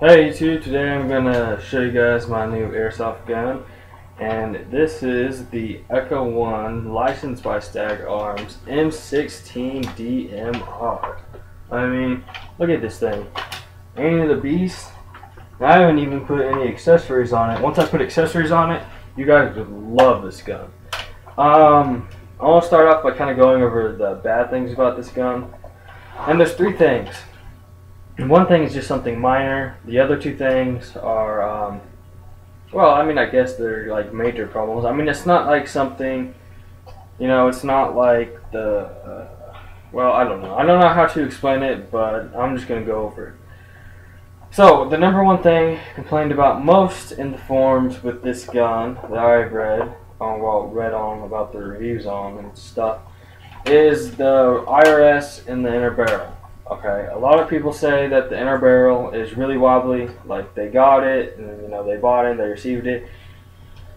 Hey YouTube, today I'm gonna show you guys my new airsoft gun, and this is the Echo 1 licensed by Stag Arms M16 DMR. I mean, look at this thing. Ain't it a beast? I haven't even put any accessories on it. Once I put accessories on it, you guys would love this gun. I want to start off by kind of going over the bad things about this gun. And there's three things. One thing is just something minor. The other two things are, well, I mean, I guess they're like major problems. I mean, it's not like something, you know, it's not like the, well, I don't know. I don't know how to explain it, but I'm just going to go over it. So, the number one thing complained about most in the forums with this gun that I've read, read on about the reviews on and stuff, is the IRS in the inner barrel. Okay, a lot of people say that the inner barrel is really wobbly, like they got it, and you know, they bought it, they received it,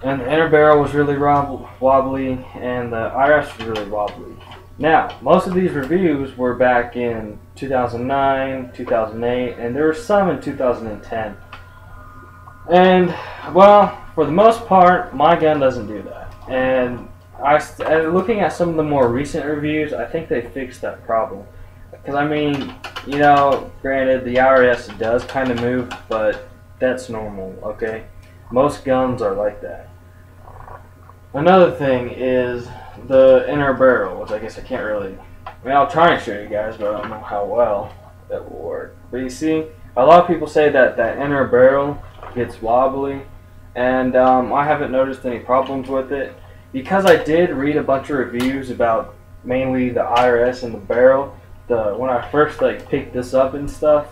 and the inner barrel was really wobbly, and the IRS was really wobbly. Now, most of these reviews were back in 2009, 2008, and there were some in 2010. And, well, for the most part, my gun doesn't do that. And looking at some of the more recent reviews, I think they fixed that problem. Because, I mean, you know, granted, the IRS does kind of move, but that's normal, okay? Most guns are like that. Another thing is the inner barrel, which I guess I can't really... I mean, I'll try and show you guys, but I don't know how well that will work. But you see, a lot of people say that that inner barrel gets wobbly, and I haven't noticed any problems with it. Because I did read a bunch of reviews about mainly the IRS and the barrel, when I first like picked this up and stuff,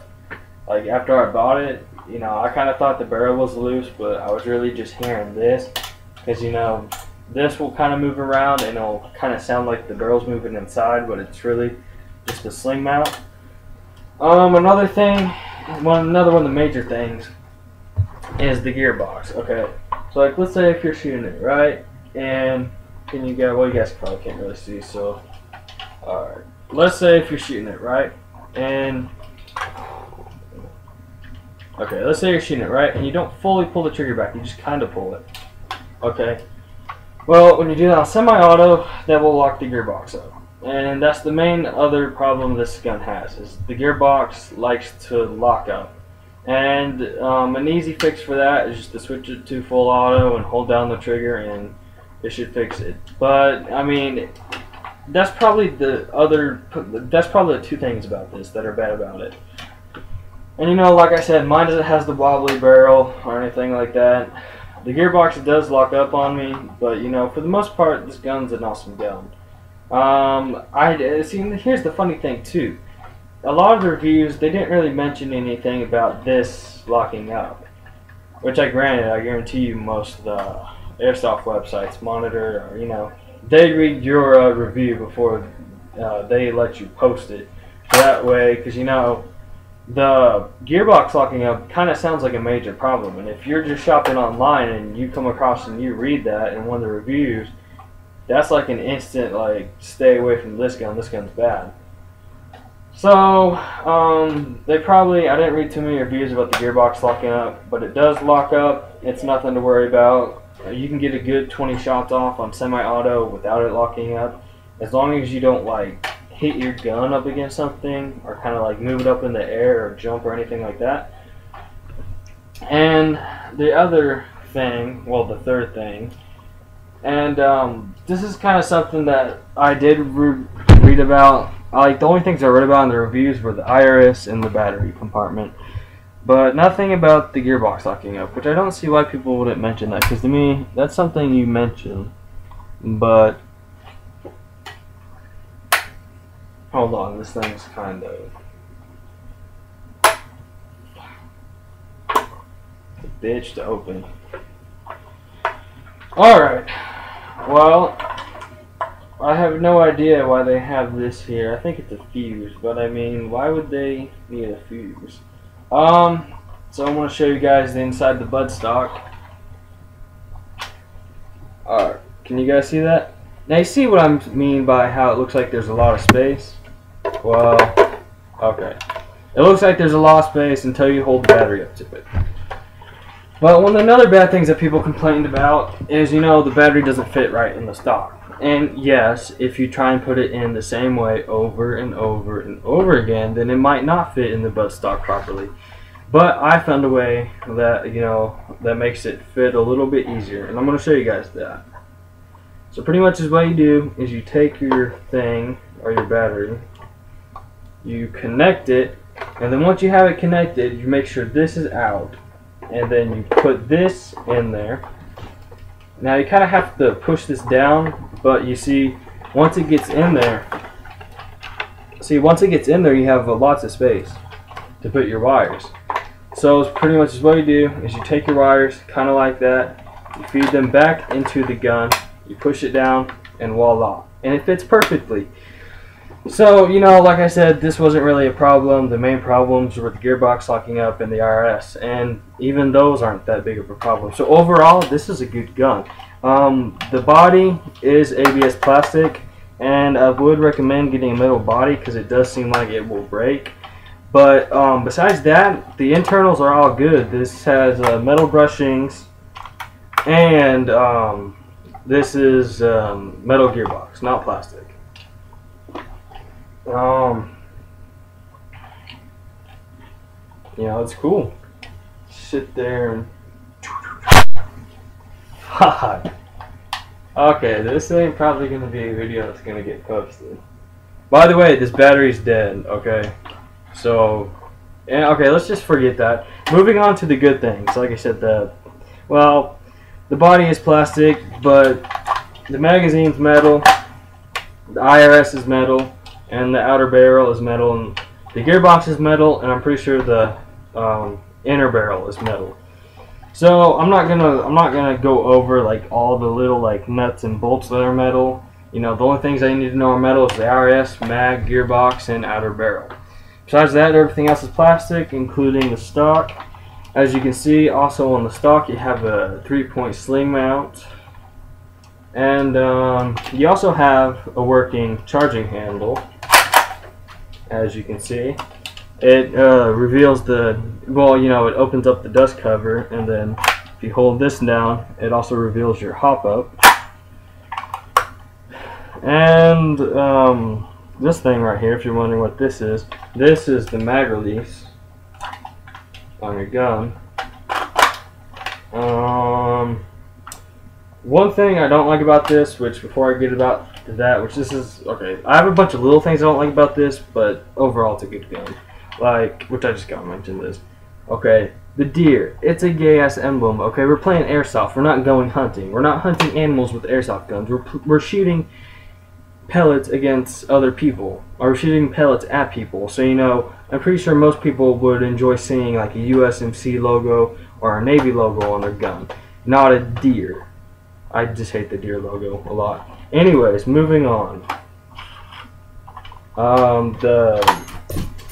like after I bought it, you know, I kind of thought the barrel was loose, but I was really just hearing this, because you know, this will kind of move around and it'll kind of sound like the barrel's moving inside, but it's really just a sling mount. Another one of the major things is the gearbox. Okay, so like let's say if you're shooting it right, and can you guys? Well, you guys probably can't really see, so all right. Let's say if you're shooting it right, and okay, let's say you're shooting it right, and you don't fully pull the trigger back, you just kind of pull it. Okay. Well, when you do that on semi-auto, that will lock the gearbox up, and that's the main other problem this gun has. Is the gearbox likes to lock up, and an easy fix for that is just to switch it to full auto and hold down the trigger, and it should fix it. But I mean, that's probably the two things about this that are bad about it. And you know, like I said, mine doesn't have the wobbly barrel or anything like that. The gearbox does lock up on me, but you know, for the most part, this gun's an awesome gun. Here's the funny thing too. A lot of the reviews, they didn't really mention anything about this locking up, which I guarantee you most of the airsoft websites monitor, or you know, they read your review before they let you post it. That way, because you know, the gearbox locking up kind of sounds like a major problem. And if you're just shopping online and you come across and you read that in one of the reviews, that's like an instant, like, stay away from this gun. This gun's bad. So, I didn't read too many reviews about the gearbox locking up, but it does lock up. It's nothing to worry about. You can get a good 20 shots off on semi-auto without it locking up, as long as you don't like hit your gun up against something or kind of like move it up in the air or jump or anything like that. And the other thing, well, the third thing, and this is kind of something that I did read about. Like the only things I read about in the reviews were the IRS and the battery compartment. But nothing about the gearbox locking up, which I don't see why people wouldn't mention that, because to me, that's something you mention. But, hold on, this thing's kind of a bitch to open. Alright, well, I have no idea why they have this here. I think it's a fuse, but I mean, why would they need a fuse? So I'm going to show you guys the inside of the buttstock. Alright, can you guys see that? Now you see what I mean by how it looks like there's a lot of space? Well, okay. It looks like there's a lot of space until you hold the battery up to it. But one of the other bad things that people complained about is, you know, the battery doesn't fit right in the stock. And yes, if you try and put it in the same way over and over and over again, then it might not fit in the butt stock properly. But I found a way that, you know, that makes it fit a little bit easier, and I'm going to show you guys that. So pretty much what you do is you take your thing, or your battery, you connect it, and then once you have it connected, you make sure this is out, and then you put this in there. Now you kind of have to push this down, but you see, once it gets in there, you have lots of space to put your wires. So it's pretty much what you do is you take your wires, kind of like that, you feed them back into the gun, you push it down, and voila. And it fits perfectly. So, you know, like I said, this wasn't really a problem. The main problems were the gearbox locking up and the IRS, and even those aren't that big of a problem. So overall, this is a good gun. The body is ABS plastic, and I would recommend getting a metal body because it does seem like it will break. But besides that, the internals are all good. This has metal brushings, and this is metal gearbox, not plastic. You know, it's cool. Sit there and okay, this ain't probably gonna be a video that's gonna get posted. By the way, this battery's dead. Okay, so okay, let's just forget that. Moving on to the good things. Like I said, the body is plastic, but the magazine's metal, the IRS is metal, and the outer barrel is metal, and the gearbox is metal, and I'm pretty sure the inner barrel is metal. So I'm not gonna go over like all the little like nuts and bolts that are metal. You know, the only things I need to know are metal is the IRS, mag, gearbox, and outer barrel. Besides that, everything else is plastic, including the stock. As you can see, also on the stock, you have a 3-point sling mount, and you also have a working charging handle. As you can see, it reveals the, well, you know, it opens up the dust cover, and then if you hold this down, it also reveals your hop up. And this thing right here, if you're wondering what this is the mag release on your gun. One thing I don't like about this, which before I get about to that, which this is, okay, I have a bunch of little things I don't like about this, but overall it's a good gun. Like, which I just got mentioned is, okay, the deer, it's a gay ass emblem. Okay, we're playing airsoft, we're not going hunting. We're not hunting animals with airsoft guns. We're shooting pellets against other people, or shooting pellets at people. So, you know, I'm pretty sure most people would enjoy seeing like a USMC logo or a Navy logo on their gun, not a deer. I just hate the deer logo a lot. Anyways, moving on.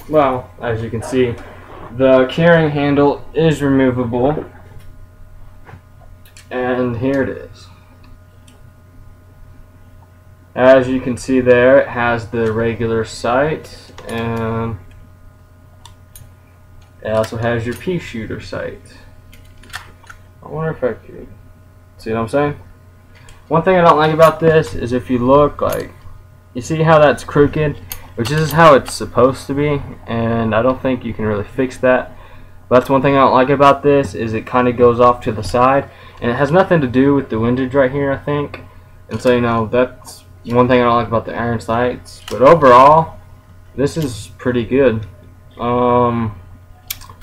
Well, as you can see, the carrying handle is removable, and here it is. As you can see there, it has the regular sight, and it also has your pea shooter sight. I wonder if I could see what I'm saying. One thing I don't like about this is if you look, like, you see how that's crooked, which is how it's supposed to be, and I don't think you can really fix that. But that's one thing I don't like about this, is it kind of goes off to the side, and it has nothing to do with the windage right here, I think. And so, you know, that's one thing I don't like about the iron sights. But overall, this is pretty good. So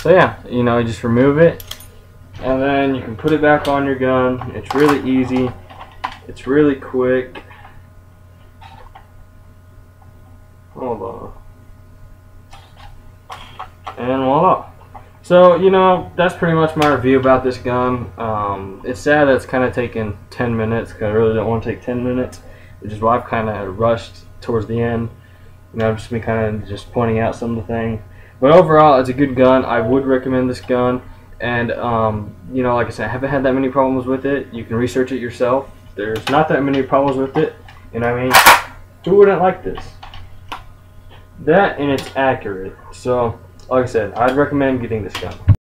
yeah, you know, you just remove it, and then you can put it back on your gun. It's really easy. It's really quick. Hold on. And voila. So, you know, that's pretty much my review about this gun. It's sad that it's kind of taken 10 minutes, because I really don't want to take 10 minutes, which is why I've kind of rushed towards the end. You know, I've just been kind of just pointing out some of the things. But overall, it's a good gun. I would recommend this gun. And, you know, like I said, I haven't had that many problems with it. You can research it yourself. There's not that many problems with it. You know what I mean? Who wouldn't like this? That, and it's accurate. So, like I said, I'd recommend getting this gun.